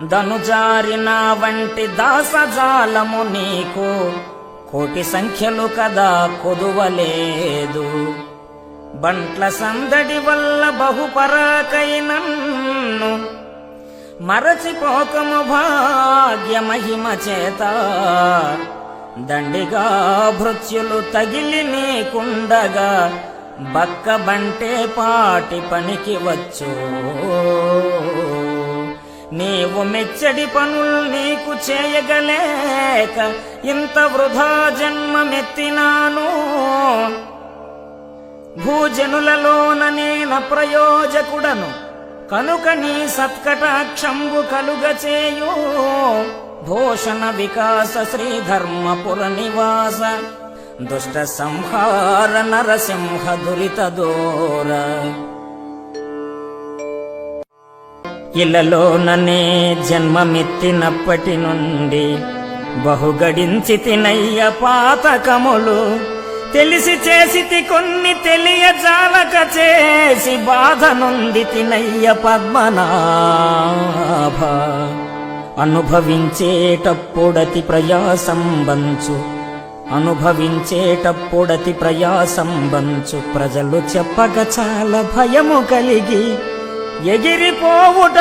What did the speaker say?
దనుజారిన వంటి దాసజాలము నీకు కోటి సంఖ్యలు కదా కొదువలేదు. బంట్ల సందడి వల్ల బహుపరాకైనన్ను మరచిపోకము భాగ్యమహిమ చేత. దండిగా భృత్యులు తగిలి నీకుండగా బక్క బంటే పాటి పనికి వచ్చు. నీవు మెచ్చడి పనులు నీకు చేయగలేక ఇంత వృధా జన్మమెత్తినాను. భూజనులలోన నేన ప్రయోజకుడను కనుక నీ సత్కటాక్షంబు కలుగచేయు. భూషణ వికాస శ్రీధర్మపుర నివాస దుష్ట సంహార నరసింహ దురిత దూర. ఇలలోననే జన్మమెత్తినప్పటి నుండి బహుగడించి తినయ్య పాతకములు. తెలిసి చేసితి కొన్ని తెలియజాలక చేసి బాధ నొంది తినయ్య పద్మనాభ. అనుభవించేటప్పుడతి ప్రయాసంబంచు ప్రజలు చెప్పక చాలా భయము కలిగి ఎగిరిపోవుట